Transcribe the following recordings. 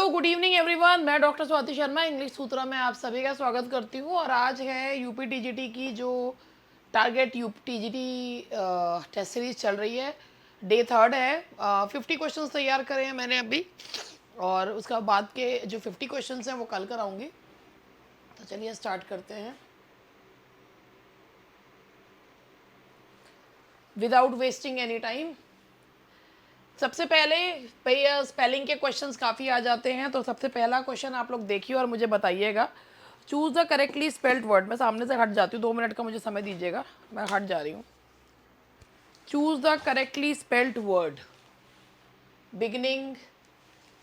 Hello good evening everyone, मैं doctor Swati Sharma English सूत्रा में आप सभी का स्वागत करती हूँ। और आज है यूपी टीजीटी की जो target UP TGT test series चल रही है, डे 3 है। 50 क्वेश्चंस तैयार करे हैं मैंने अभी, और उसका बाद के जो 50 क्वेश्चंस हैं वो कल कराऊंगी। तो चलिए स्टार्ट करते हैं विदाउट वेस्टिंग एनी टाइम। सबसे पहले भैया स्पेलिंग के क्वेश्चंस काफ़ी आ जाते हैं, तो सबसे पहला क्वेश्चन आप लोग देखिए और मुझे बताइएगा। Choose the correctly spelled word. मैं सामने से हट जाती हूँ, 2 मिनट का मुझे समय दीजिएगा, मैं हट जा रही हूँ। Choose the correctly spelled word. Beginning,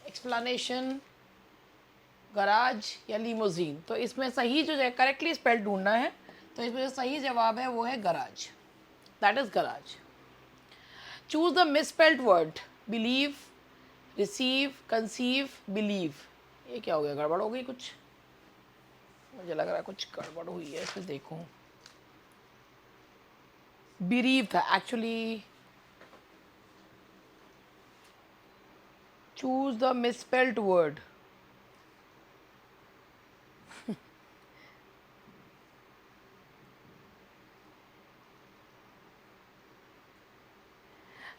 explanation, garage या लीमोजीन। तो इसमें सही जो है करेक्टली स्पेल्ड ढूंढना है, तो इसमें जो सही जवाब है वो है garage, that is garage. Choose the misspelled word. Believe, receive, conceive, believe. ये क्या हो गया, गड़बड़ हो गई कुछ, मुझे लग रहा है कुछ गड़बड़ हुई है इसमें। देखो, बिलीव था actually. Choose the misspelled word.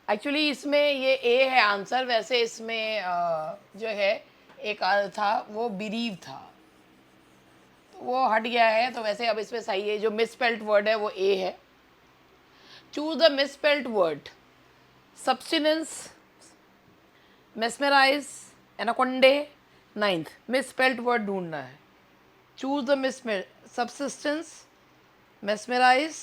Actually इसमें ये ए है आंसर, वैसे इसमें जो है एक था वो बिलीव था, तो वो हट गया है। तो वैसे अब इसमें सही है, जो मिसस्पेल्ड वर्ड है वो ए है। Choose the misspelled word. Substance, mesmerise, anaconda, ninth. Misspelled word ढूंढना है। Choose the miss subsistence, mesmerise,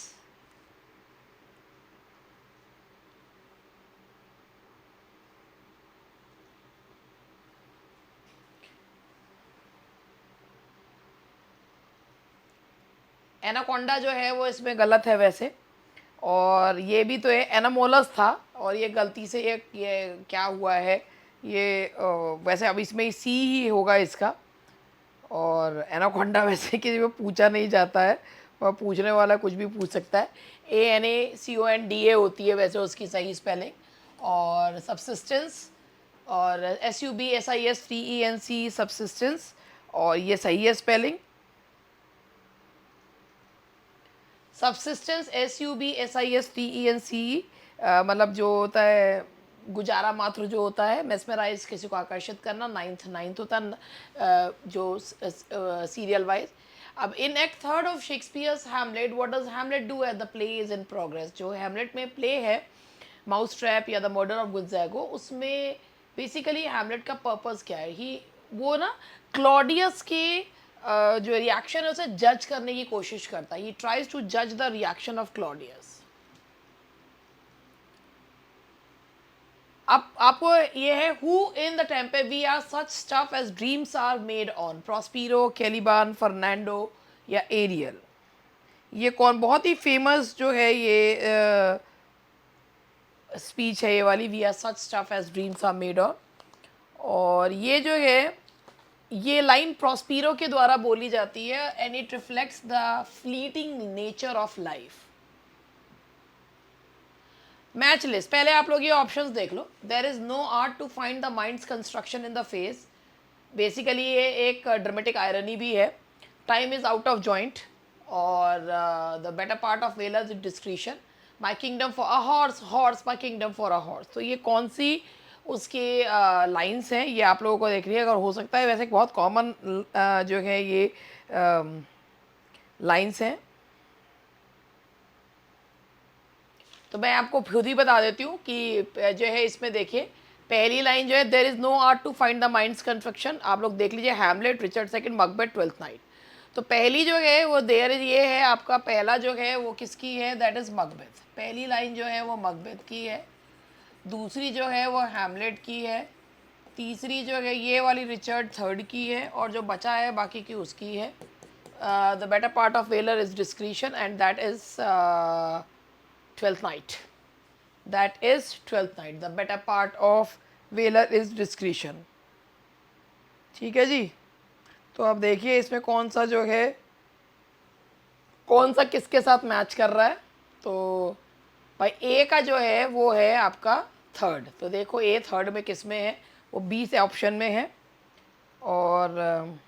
anaconda जो है वो इसमें गलत है वैसे, और ये भी तो है, एनामोलस था, और ये गलती से ये क्या हुआ है, ये वैसे अब इसमें सी ही होगा इसका। और एनाकोंडा वैसे किसी को पूछा नहीं जाता है, वह पूछने वाला कुछ भी पूछ सकता है। ANACONDA होती है वैसे उसकी सही स्पेलिंग। और सब्सिस्टेंस और SUBSISTENC सब्सिस्टेंस, और ये सही है स्पेलिंग। सब्सिस्टेंस SUBSISTENCE, मतलब जो होता है गुजारा मात्र जो होता है। मेस्मराइज किसी को आकर्षित करना, नाइन्थ होता है जो सीरियल वाइज। अब in act 3 of Shakespeare's Hamlet, what does Hamlet do at the play is in progress. जो हैमलेट में प्ले है माउस ट्रैप या द मर्डर ऑफ गुंजागो, उसमें बेसिकली हैमलेट का पर्पस क्या है, ही वो ना क्लॉडियस के जो रिएक्शन है उसे जज करने की कोशिश करता है। ही ट्राइज टू जज द रिएक्शन ऑफ क्लॉडियस। अब आपको ये है, who in the Tempest we are such stuff as dreams are made on. Prospero, Caliban, Fernando या एरियल। ये कौन, बहुत ही फेमस जो है ये स्पीच है ये वाली, we are such stuff as dreams are made on. और ये जो है ये लाइन प्रॉस्पिरो के द्वारा बोली जाती है, and it reflects the fleeting nature of life. Match list, पहले आप लोग ये ऑप्शंस देख लो। There is no art to find the mind's construction in the face. Basically ये एक ड्रामेटिक आयरनी भी है। Time is out of joint, और the better part of valour's discretion. My kingdom for a horse, horse my kingdom for a horse. तो ये कौन सी उसके lines हैं ये आप लोगों को देख रही है। अगर हो सकता है वैसे बहुत कॉमन जो है ये लाइंस हैं, तो मैं आपको खुद ही बता देती हूँ कि जो है इसमें देखिए पहली लाइन जो है, there is no art to find the mind's construction. आप लोग देख लीजिए, Hamlet, Richard Second, Macbeth, Twelfth Night. तो पहली जो है वो देयर इज, ये है आपका पहला जो है वो किसकी है, दैट इज़ मकबेथ। पहली लाइन जो है वो मकबेथ की है। दूसरी जो है वो हैमलेट की है। तीसरी जो है ये वाली रिचर्ड थर्ड की है, और जो बचा है बाकी की उसकी है। The better part of velar is discretion, and that is twelfth night. That is twelfth night. The better part of velar is discretion. ठीक है जी। तो अब देखिए इसमें कौन सा जो है, कौन सा किसके साथ मैच कर रहा है। तो भाई ए का जो है वो है आपका थर्ड। तो देखो ए थर्ड में किस में है, वो बी से ऑप्शन में है। और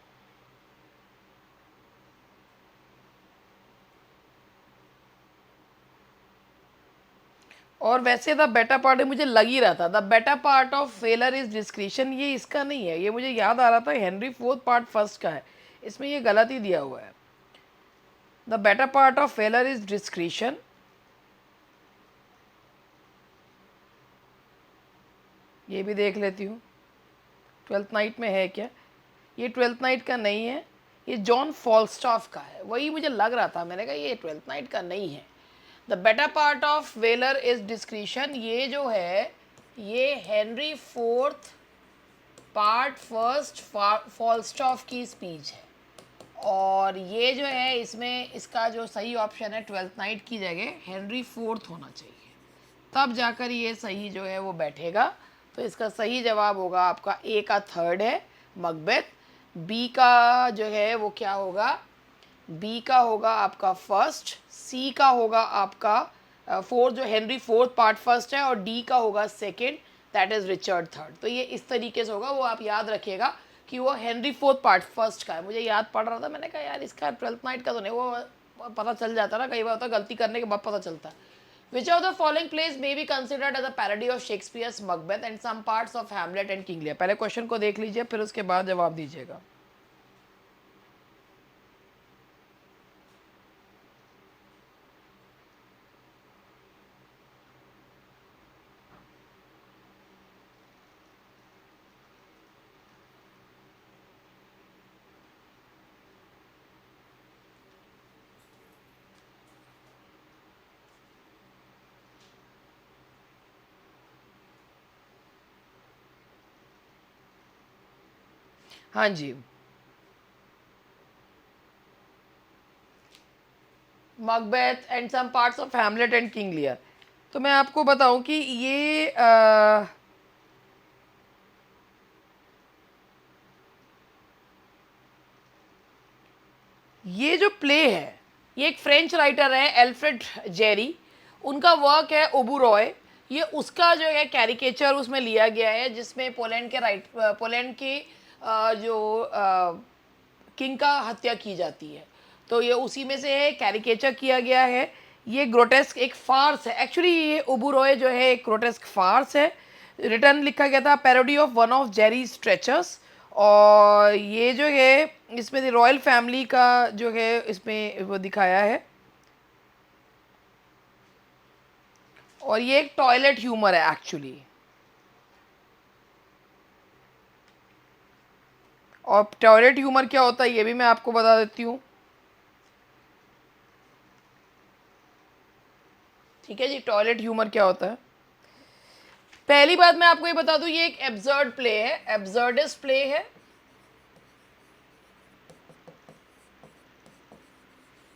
वैसे द बेटर पार्ट मुझे लग ही रहा था, the better part of failure is discretion, ये इसका नहीं है, ये मुझे याद आ रहा था हेनरी फोर्थ पार्ट फर्स्ट का है, इसमें ये गलत ही दिया हुआ है। The better part of failure is discretion, ये भी देख लेती हूँ ट्वेल्थ नाइट में है क्या। ये ट्वेल्थ नाइट का नहीं है, ये जॉन फॉलस्टॉफ का है, वही मुझे लग रहा था, मैंने कहा ये ट्वेल्थ नाइट का नहीं है। The better part of velar is discretion, ये जो है ये हेनरी फोर्थ पार्ट फर्स्ट फॉलस्टॉफ की स्पीच है, और ये जो है इसमें इसका जो सही ऑप्शन है ट्वेल्थ नाइट की जगह हेनरी फोर्थ होना चाहिए, तब जाकर ये सही जो है वो बैठेगा। तो इसका सही जवाब होगा आपका ए का थर्ड है मकबेथ, बी का जो है वो क्या होगा, बी का होगा आपका फर्स्ट, सी का होगा आपका फोर्थ जो हेनरी फोर्थ पार्ट फर्स्ट है, और डी का होगा second, that is Richard third. तो ये इस तरीके से होगा, वो आप याद रखिएगा कि वो हेनरी फोर्थ पार्ट फर्स्ट का है। मुझे याद पड़ रहा था, मैंने कहा यार इसका ट्वेल्थ नाइट का तो नहीं, वो पता चल जाता ना, कई बार होता गलती करने के बाद पता चलता है। Which of the following plays may be considered as a parody of Shakespeare's Macbeth and some parts of Hamlet and King Lear? पहले क्वेश्चन को देख लीजिए, फिर उसके बाद जवाब दीजिएगा। हाँ जी, Macbeth and some parts of Hamlet and King Lear. तो मैं आपको बताऊं कि ये जो प्ले है, ये एक फ्रेंच राइटर है एल्फ्रेड जेरी, उनका वर्क है ओबुरॉय। ये उसका जो है कैरिकेचर उसमें लिया गया है, जिसमें पोलैंड के जो किंग का हत्या की जाती है, तो ये उसी में से है, कैरिकेचर किया गया है। ये ग्रोटेस्क एक फार्स है, एक्चुअली ये ओबुरॉय जो है एक ग्रोटेस्क फार्स है। रिटर्न लिखा गया था parody of one of Jerry stretchers, और ये जो है इसमें रॉयल फैमिली का जो है इसमें वो दिखाया है, और ये एक टॉयलेट ह्यूमर है एक्चुअली। और टॉयलेट ह्यूमर क्या होता है ये भी मैं आपको बता देती हूँ। ठीक है जी, टॉयलेट ह्यूमर क्या होता है। पहली बात मैं आपको ये बता दूं, ये एक एब्सर्ड प्ले है, एब्सर्डिस्ट प्ले है।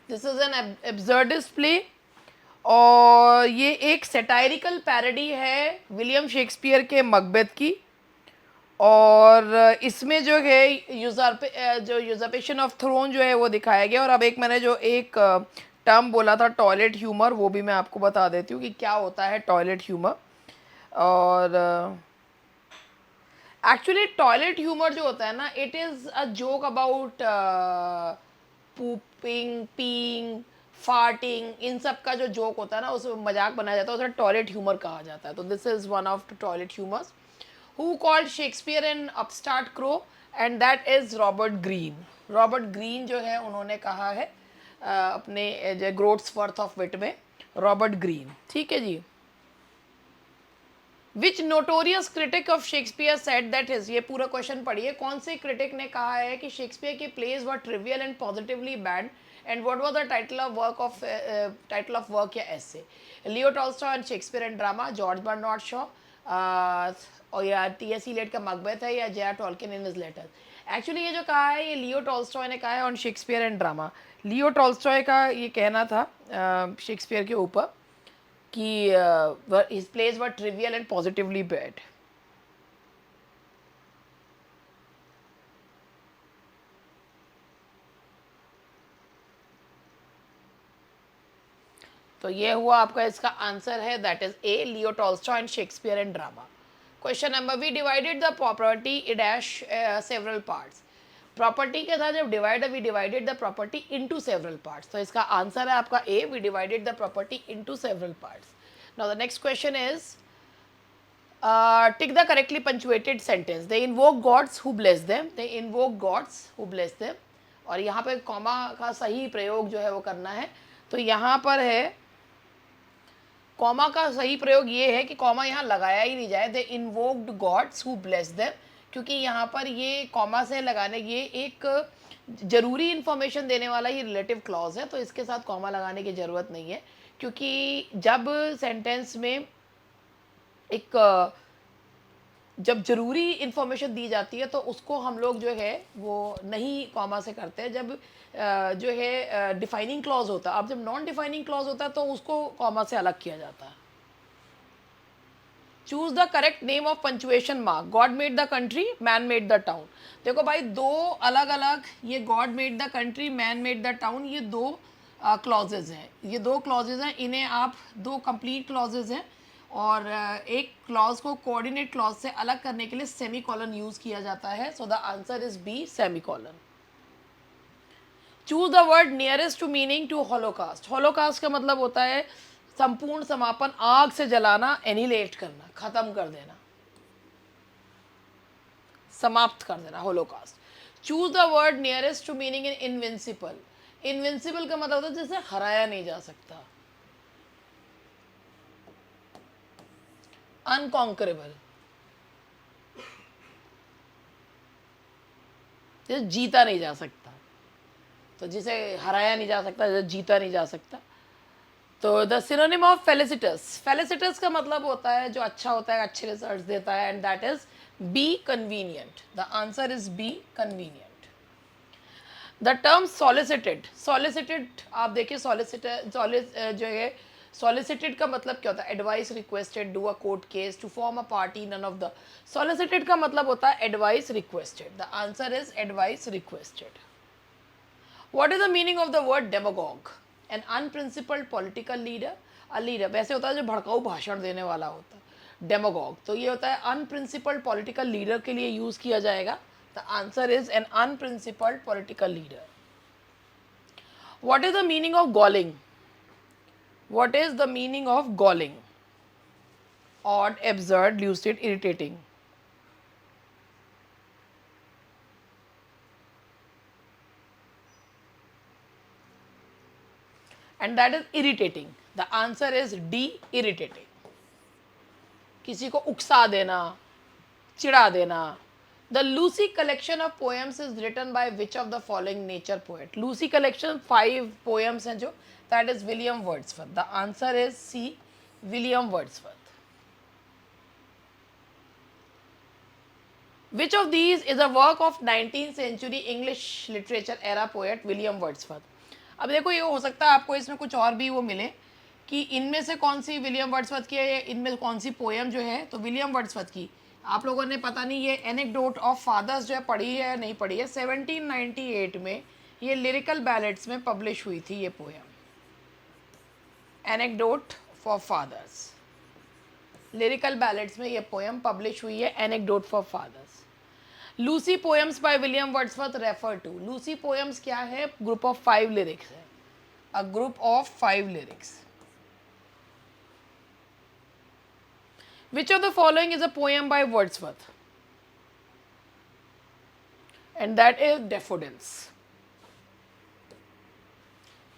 दिस इज एन एब्सर्डिस्ट प्ले, और ये एक सेटायरिकल पैरोडी है विलियम शेक्सपियर के मकबेथ की, और इसमें जो है यूजरपेशन ऑफ थ्रोन जो है वो दिखाया गया। और अब एक मैंने जो एक टर्म बोला था टॉयलेट ह्यूमर, वो भी मैं आपको बता देती हूँ कि क्या होता है टॉयलेट ह्यूमर। और एक्चुअली टॉयलेट ह्यूमर जो होता है ना, it is a joke about pooping, peeing, farting, इन सब का जो जोक होता है ना, उसमें मजाक बनाया जाता है, उसे टॉयलेट ह्यूमर कहा जाता है। तो this is one of the toilet humours who called Shakespeare N upstart crow, and that is Robert Greene. Robert Greene जो है उन्होंने कहा है अपने जो ग्रोट्स वर्थ ऑफ विट में, रॉबर्ट ग्रीन। ठीक है जी। Which notorious critic of Shakespeare said that his, ये पूरा क्वेश्चन पढ़िए, कौन से क्रिटिक ने कहा है कि शेक्सपियर के plays were trivial and positively bad, and what was the title of work या essay. Leo Tolstoy and Shakespeare and drama, George Bernard Shaw, और या टी.एस. इलियट का मकबेथ है, या J R. Tolkien in his letters. Actually ये जो कहा है ये लियो टॉल्स्टॉय ने कहा है on Shakespeare and drama. Leo Tolstoy का ये कहना था शेक्सपियर के ऊपर कि his plays were trivial and positively bad. तो ये हुआ आपका, इसका आंसर है that is A, Leo Tolstoy and Shakespeare and drama. Question number, we divided the property dash several parts. Property के साथ जब divide, we divided the property into several parts, तो इसका आंसर है आपका A, we divided the property into several parts. Now the next question is tick the correctly punctuated sentence, they invoke gods who bless them, they invoke gods who bless them. और यहाँ पे comma का सही प्रयोग जो है वो करना है, तो यहाँ पर है कॉमा का सही प्रयोग ये है कि कॉमा यहाँ लगाया ही नहीं जाए, they invoked gods who bless them, क्योंकि यहाँ पर ये कॉमा से लगाने, ये एक जरूरी इन्फॉर्मेशन देने वाला ही रिलेटिव क्लॉज है, तो इसके साथ कॉमा लगाने की ज़रूरत नहीं है, क्योंकि जब सेंटेंस में एक जब ज़रूरी इन्फॉर्मेशन दी जाती है तो उसको हम लोग जो है वो नहीं कॉमा से करते हैं। जब जो है डिफाइनिंग क्लॉज होता है, अब जब नॉन डिफाइनिंग क्लॉज होता है तो उसको कॉमा से अलग किया जाता है। Choose the correct name of punctuation mark, God made the country, man made the town. देखो भाई, दो अलग अलग, ये God made the country, man made the town, ये दो क्लॉजेज हैं, ये दो क्लॉजेज हैं, इन्हें आप दो कंप्लीट क्लॉजेज हैं, और एक क्लॉज को कोऑर्डिनेट क्लॉज से अलग करने के लिए सेमी कॉलन यूज किया जाता है, so the answer is B, semi colon. Choose the word nearest to meaning to holocaust. Holocaust का मतलब होता है संपूर्ण समापन, आग से जलाना, एनिलेट करना, खत्म कर देना, समाप्त कर देना, holocaust. Choose the word nearest to meaning in invincible. Invincible का मतलब होता है जिसे हराया नहीं जा सकता, अनकॉन्करेबल, जिसे जीता नहीं जा सकता, तो जिसे हराया नहीं जा सकता, जिसे जीता नहीं जा सकता। तो द सिनोनिम ऑफ फेलिसिटस, फेलिसिटस का मतलब होता है जो अच्छा होता है, अच्छे रिजल्ट देता है, and that is B, convenient. The answer is B, convenient. The term solicited, solicited आप देखिए, सॉलिसिटेड जो है, सॉलिसिटेड का मतलब क्या होता है, advice requested, do a court case, to form a party, none of the. Solicited का मतलब होता है advice requested, the answer is advice requested. What is the meaning of the word demagogue? An unprincipled political leader, a leader वैसे होता है जो भड़काऊ भाषण देने वाला होता है, डेमोगॉग, तो ये होता है अनप्रिंसिपल्ड पॉलिटिकल लीडर के लिए यूज किया जाएगा। The answer is an unprincipled political leader. What is the meaning of galling? What is the meaning of galling? Odd, absurd, lucid, irritating. And that is irritating. The answer is D, irritating. किसी को उकसा देना, चिढ़ा देना। The Lucy collection of poems is written by which of the following nature poet? Lucy collection 5 poems हैं जो, that is William Wordsworth. The answer is C, William Wordsworth. Which of these is a work of 19th century English literature era poet William Wordsworth? अब देखो, ये हो सकता है आपको इसमें कुछ और भी वो मिले कि इनमें से कौन सी विलियम वर्ड्सवर्थ की है, या इनमें कौन सी पोएम जो है, तो विलियम वर्ड्सवर्थ की आप लोगों ने पता नहीं ये एनेक्डोट ऑफ फादर्स जो है पढ़ी है या नहीं पढ़ी है। 1798 में ये लिरिकल बैलेट्स में पब्लिश हुई थी ये poem, anecdote for fathers. Lyrical ballads में ये पोएम पब्लिश हुई है, anecdote for fathers. Lucy poems by William Wordsworth refer to, Lucy poems क्या है, ग्रुप ऑफ 5 लिरिक्स है, a group of 5 lyrics. Which of the following is a poem by Wordsworth? And that is Daffodils.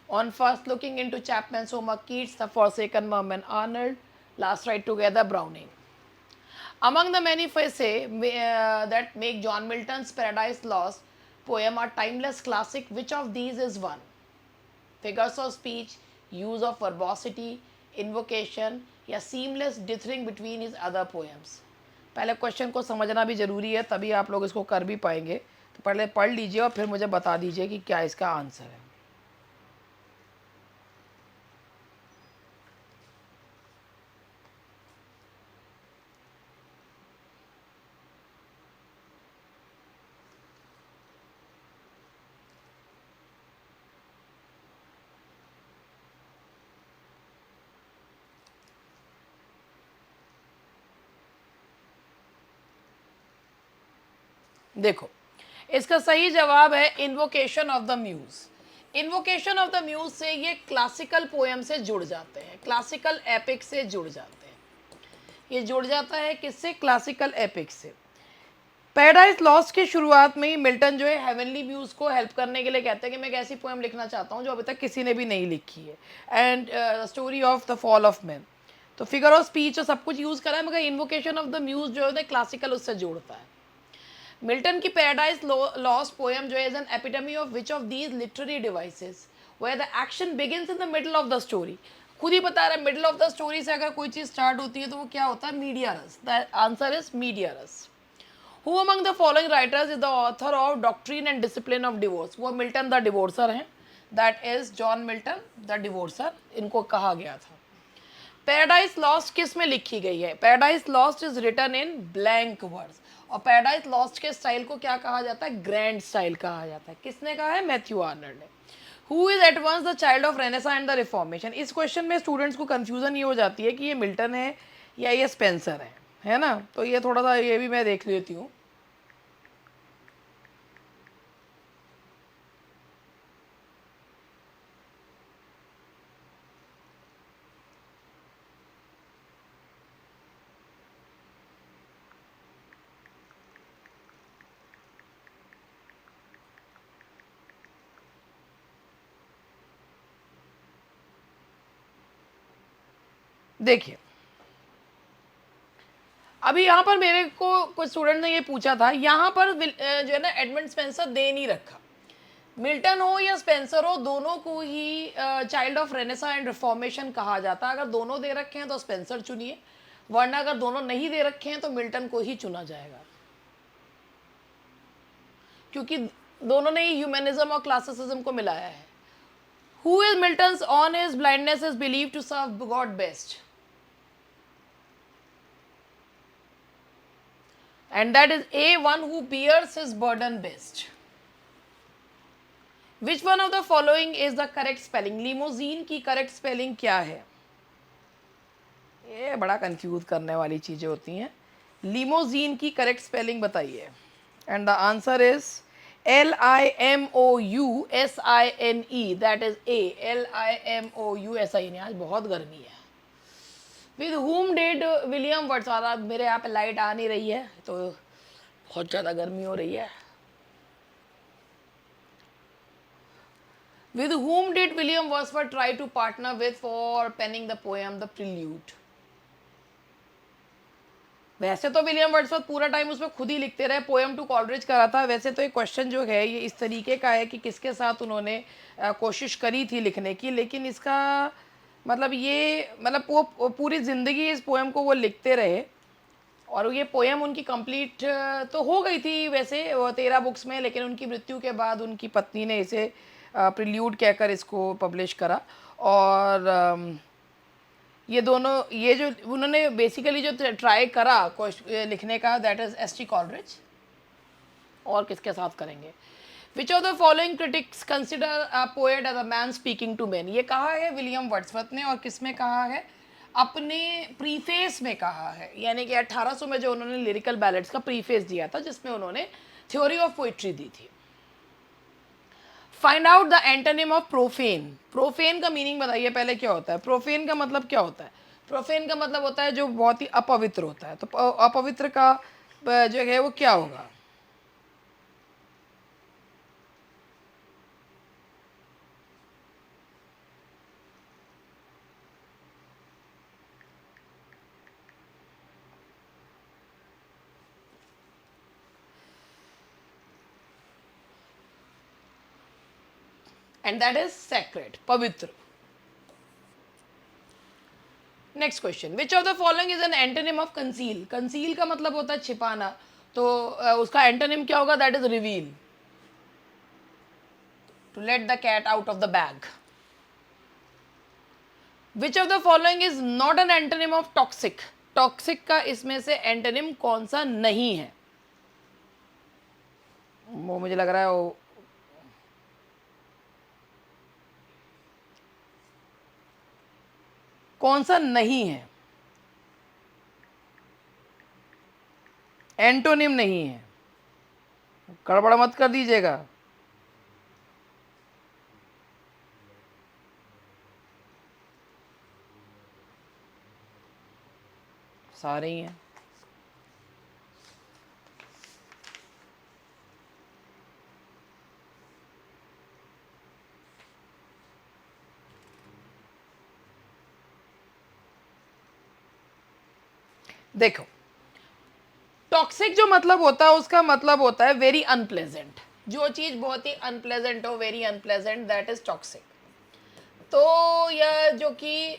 On first looking into Chapman's Homer, Keats, The Forsaken Merman, Arnold, Last Ride Together, Browning. Among the many that make John Milton's Paradise Lost poem a timeless classic, which of these is one? Figures of speech, use of verbosity, invocation, या seamless dithering between his other poems. पहले question को समझना भी ज़रूरी है, तभी आप लोग इसको कर भी पाएंगे। तो पहले पढ़ लीजिए और फिर मुझे बता दीजिए कि क्या इसका आंसर है। देखो, इसका सही जवाब है invocation of the muse. Invocation of the muse से ये क्लासिकल पोएम से जुड़ जाते हैं, क्लासिकल एपिक से जुड़ जाते हैं। ये जुड़ जाता है किससे? क्लासिकल एपिक से। पैराडाइज लॉस्ट की शुरुआत में ही मिल्टन जो है हेवनली म्यूज को हेल्प करने के लिए कहते हैं कि मैं एक ऐसी पोएम लिखना चाहता हूँ जो अभी तक किसी ने भी नहीं लिखी है, and story of the fall of man. तो फिगर ऑफ स्पीच और सब कुछ यूज करा है, मगर इन्वोकेशन ऑफ द म्यूज जो है क्लासिकल उससे जोड़ता है। मिल्टन की पैराडाइज लॉस्ट पोएम जो है an epitome of which of these literary devices where the action begins in the middle of the story. खुद ही बता रहा है मिडल ऑफ द स्टोरी से अगर कोई चीज स्टार्ट होती है तो वो क्या होता है? मीडिया रस। द आंसर इज मीडिया रस। Who among the following writers is the author of Doctrine and Discipline of Divorce? वो मिल्टन द डिवोर्सर हैं, that is John Milton the divorcer, इनको कहा गया था। पैराडाइज लॉस्ट किस में लिखी गई है? Paradise lost is written in blank words, और पैराडाइज लॉस्ट के स्टाइल को क्या कहा जाता है? ग्रैंड स्टाइल कहा जाता है। किसने कहा है? मैथ्यू आर्नल्ड ने। Who is at once the child of Renaissance and the reformation? इस क्वेश्चन में स्टूडेंट्स को कंफ्यूजन ये हो जाती है कि ये मिल्टन है या ये स्पेंसर है ना? तो ये थोड़ा सा ये भी मैं देख लेती हूँ। देखिए, अभी यहाँ पर मेरे को कुछ स्टूडेंट ने ये पूछा था, यहाँ पर जो है ना एडमंड स्पेंसर दे नहीं रखा। मिल्टन हो या स्पेंसर हो, दोनों को ही child of Renaissance and Reformation कहा जाता है। अगर दोनों दे रखे हैं तो स्पेंसर चुनिए, वरना अगर दोनों नहीं दे रखे हैं तो मिल्टन को ही चुना जाएगा, क्योंकि दोनों ने ही ह्यूमनिज्म और क्लासिसिज्म को मिलाया है। Who is Milton's on his blindness is believe to serve God best, and that is A, one who bears his burden best. Which one of the following is the correct spelling? Limousine की correct spelling क्या है? ये बड़ा confuse करने वाली चीजें होती हैं। लिमोजीन की करेक्ट स्पेलिंग बताइए, and the answer is LIMOUSINE, that is A, LIMOUSINE। आज बहुत गर्मी है। With whom did William Wordsworth, मेरे यहाँ पे लाइट आ नहीं रही है तो बहुत ज़्यादा गर्मी हो रही है। With whom did William Wordsworth try to partner with for penning the poem The Prelude? वैसे तो विलियम वर्ड्सवर्थ पूरा टाइम उसमें खुद ही लिखते रहे, पोएम टू कॉलरिज करा था। वैसे तो ये क्वेश्चन जो है ये इस तरीके का है कि किसके साथ उन्होंने कोशिश करी थी लिखने की, लेकिन इसका मतलब ये मतलब वो पूरी ज़िंदगी इस पोएम को वो लिखते रहे, और ये पोएम उनकी कंप्लीट तो हो गई थी वैसे 13 बुक्स में, लेकिन उनकी मृत्यु के बाद उनकी पत्नी ने इसे प्रिल्यूड कहकर इसको पब्लिश करा। और ये दोनों, ये जो उन्होंने बेसिकली जो ट्राई करा लिखने का, that is S T Coleridge. और किसके साथ करेंगे? Which of the following critics consider a poet as a man speaking to man? ये कहा है विलियम वर्ड्सवर्थ ने, और किस में कहा है? अपने प्रीफेस में कहा है, यानी कि 1800 में जो उन्होंने लिरिकल बैलेट्स का प्रीफेस दिया था, जिसमें उन्होंने थ्योरी ऑफ पोइट्री दी थी। Find out the antonym of profane. Profane का मीनिंग बताइए पहले, क्या होता है प्रोफेन का मतलब? क्या होता है प्रोफेन का मतलब? होता है जो बहुत ही अपवित्र होता है। तो अपवित्र का जो है वो क्या होगा? and that is sacred, पवित्र। Next question, which of the following is an antonym of conceal? Conceal का मतलब होता है छिपाना, तो उसका एंटोनिम क्या होगा? That is reveal, to let the cat out of the bag. Which of the following is not an antonym of toxic? Toxic का इसमें से एंटोनिम कौन सा नहीं है? वो मुझे लग रहा है वो कौन सा नहीं है, एंटोनिम नहीं है। गड़बड़ मत कर दीजिएगा। सारे ही हैं। देखो, टॉक्सिक जो मतलब होता है उसका मतलब होता है वेरी अनप्लेजेंट। जो चीज बहुत ही अनप्लेजेंट हो, very unpleasant, that is toxic. तो यह जो कि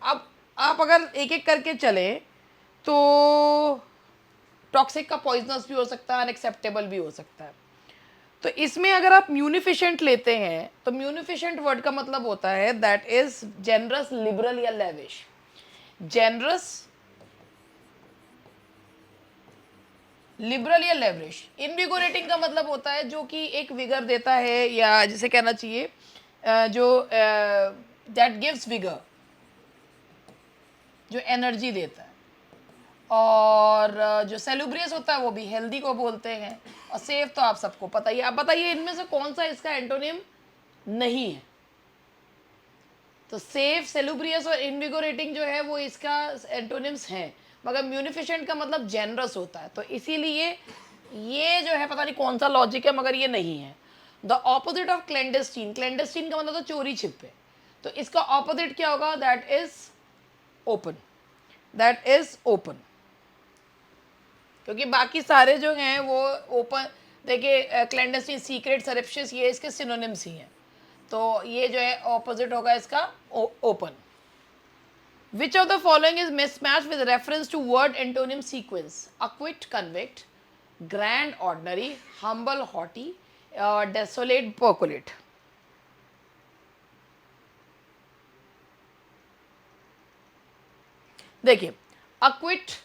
अब आप अगर एक एक करके चले तो टॉक्सिक का पॉइजनस भी हो सकता है, अनएक्सेप्टेबल भी हो सकता है। तो इसमें अगर आप म्यूनिफिशेंट लेते हैं तो म्यूनिफिशेंट वर्ड का मतलब होता है दैट इज जेनरस, लिबरल या लेविश। जेनरस, लिबरल या लेवरिश। इनविगोरेटिंग का मतलब होता है जो कि एक विगर देता है, या जिसे कहना चाहिए जो दैट गिव्स विगर, जो एनर्जी देता है। और जो सेलुब्रियस होता है वो भी हेल्दी को बोलते हैं। और सेफ तो आप सबको पता ही है। आप बताइए इनमें से कौन सा इसका एंटोनिम नहीं है? तो सेफ, सेलुब्रियस और इनविगोरेटिंग जो है वो इसका एंटोनिम्स हैं। मगर म्यूनिफिशेंट का मतलब जेनरस होता है। तो इसीलिए ये जो है पता नहीं कौन सा लॉजिक है, मगर ये नहीं है। द ऑपोजिट ऑफ क्लैंडेस्टीन, क्लैंडेस्टीन का मतलब तो चोरी छिपे। तो इसका ऑपोजिट क्या होगा? That is open, that is open. क्योंकि बाकी सारे जो हैं वो ओपन, देखिए क्लैंडेस्टीन, सीक्रेट, सरप्शियस, ये इसके सिनोनिम्स ही हैं। तो ये जो है ऑपोजिट होगा इसका open. Which of the following is mismatched with reference to word antonym sequence? Acquit, convict, grand, ordinary, humble, haughty, desolate, percolate. देखिए, acquit,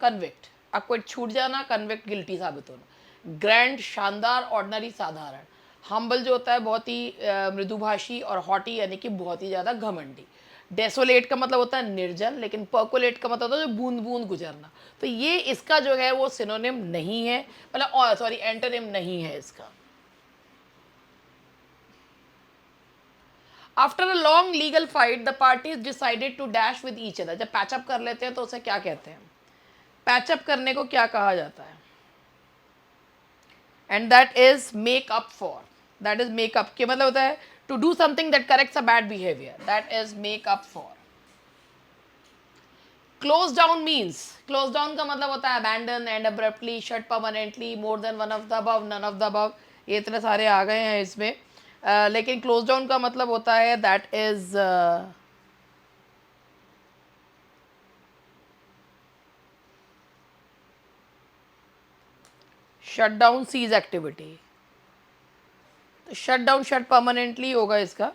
convict, acquit छूट जाना, convict गिल्टी साबित होना, ग्रैंड शानदार, ऑर्डनरी साधारण, हम्बल जो होता है बहुत ही मृदुभाषी, और हॉटी यानी कि बहुत ही ज़्यादा घमंडी। डेसोलेट का मतलब होता है निर्जन, लेकिन पर्कोलेट का मतलब होता है जो बूंद बूंद गुजरना। तो ये इसका जो है वो सिनोनिम नहीं है, मतलब सॉरी एंटोनिम नहीं है इसका। After a long legal fight the parties decided to dash with each other. जब पैचअप कर लेते हैं तो उसे क्या कहते हैं? पैचअप करने को क्या कहा जाता है? And that is make up for. That is make up के मतलब होता है to do something that corrects a bad behaviour, that is make up for. Close down means, close down का मतलब होता है abandon, and abruptly, shut permanently, more than one of the above, none of the above. ये इतने सारे आ गए हैं इसमें। लेकिन क्लोज डाउन का मतलब होता है that is shut down, cease activity. तो शट डाउन, शट परमानेंटली होगा इसका।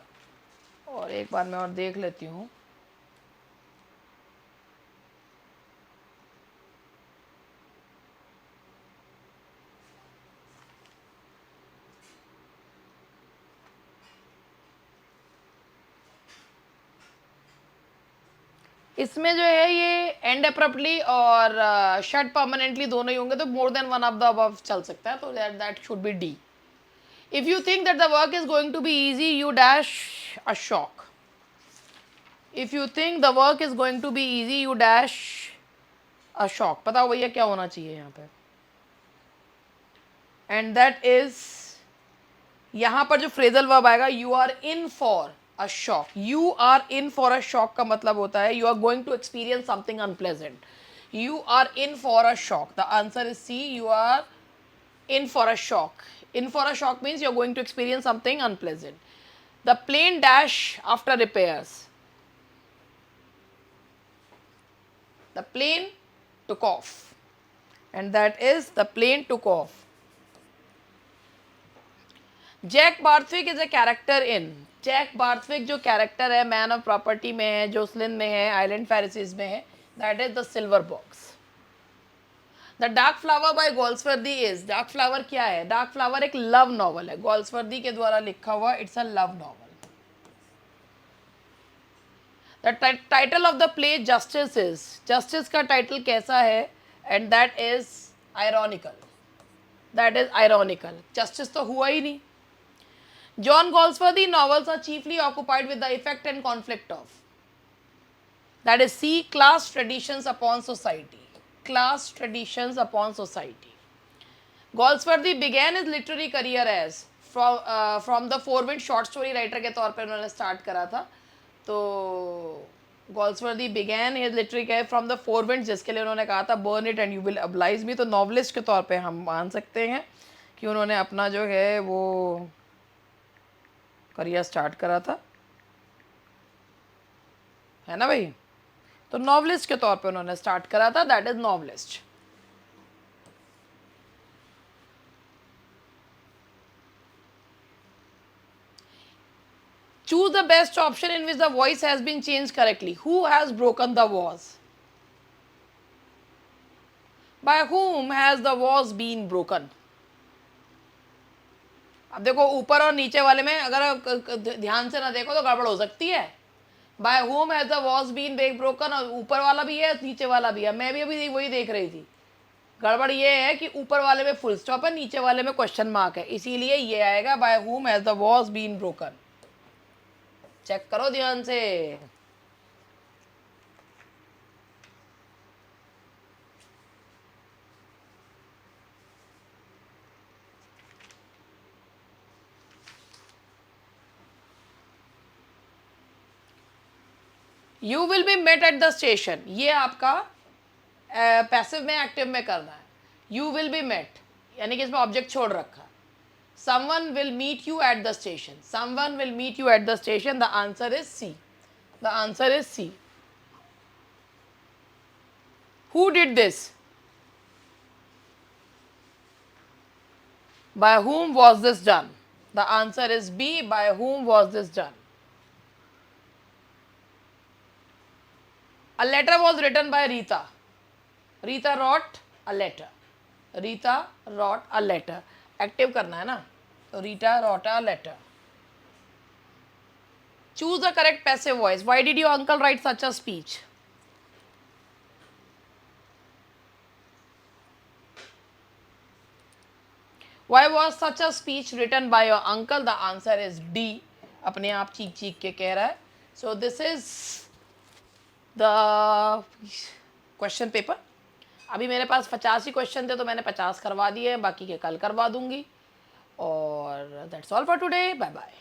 और एक बार मैं और देख लेती हूँ। इसमें जो है ये एंड अप्रप्टली और शट परमानेंटली दोनों ही होंगे, तो more than one of the above चल सकता है। तो that should be D. If you think that the work is going to be easy you dash a shock. If you think the work is going to be easy you dash a shock. बताओ भैया क्या होना चाहिए यहाँ पे? And that is, यहाँ पर जो फ्रेजल वर्ब आएगा, you are in for a shock. You are in for a shock का मतलब होता है you are going to experience something unpleasant. You are in for a shock, the answer is C, you are in for a shock. In for a shock means you're going to experience something unpleasant. The plane dash after repairs. The plane took off. And that is the plane took off. Jack Barthwick is a character in. Jack Barthwick जो character है Man of Property में है, Jocelyn में है, Island Pharisees में है, that is the Silver Box. The Dark Flower by Galsworthy is, Dark Flower क्या है? डार्क फ्लावर एक लव नॉवल है, गोल्सवर्दी के द्वारा लिखा हुआ, it's a love novel. The title of the play Justice is, Justice का टाइटल कैसा है? And that is ironical. That is ironical, justice तो हुआ ही नहीं. John Galsworthy novels are chiefly occupied with the effect and conflict of. That is C. Class traditions upon society. Class traditions upon society. Galsworthy began his literary career as from the Four Winds short story writer के तौर पे उन्होंने start करा था. तो Galsworthy began his literary career from the Four Winds, जिसके लिए उन्होंने कहा था burn it and you will oblige me. तो novelist के तौर पे हम मान सकते हैं कि उन्होंने अपना जो है वो करियर स्टार्ट करा था, है ना भाई. तो नॉवलिस्ट के तौर पे उन्होंने स्टार्ट करा था, that is novelist. Choose the best option in which the voice has been change correctly. Who has broken the vase? By whom has the vase been broken? अब देखो ऊपर और नीचे वाले में अगर ध्यान से ना देखो तो गड़बड़ हो सकती है. By whom has the vase been broken, और ऊपर वाला भी है नीचे वाला भी है. मैं भी अभी वही देख रही थी. गड़बड़ ये है कि ऊपर वाले में फुल स्टॉप है, नीचे वाले में क्वेश्चन मार्क है, इसीलिए ये आएगा by whom has the vase been broken. Check करो ध्यान से. You will be met at the station, ये आपका पैसिव में एक्टिव में करना है. यू विल बी मेट यानी कि इसमें ऑब्जेक्ट छोड़ रखा. someone will meet you at the station, someone will meet you at the station. The answer is C. The answer is C. Who did this? By whom was this done? The answer is B. By whom was this done? A letter was written by Rita. Rita wrote a letter. Rita wrote a letter. Active करना है ना, तो Rita wrote a letter. Choose the correct passive voice. Why did your uncle write such a speech? Why was such a speech written by your uncle? The answer is D. अपने आप चीख चीख के कह रहा है. So this is the question paper. अभी मेरे पास 50 ही क्वेश्चन थे तो मैंने 50 करवा दिए हैं, बाकी के कल करवा दूंगी. और that's all for today. Bye bye.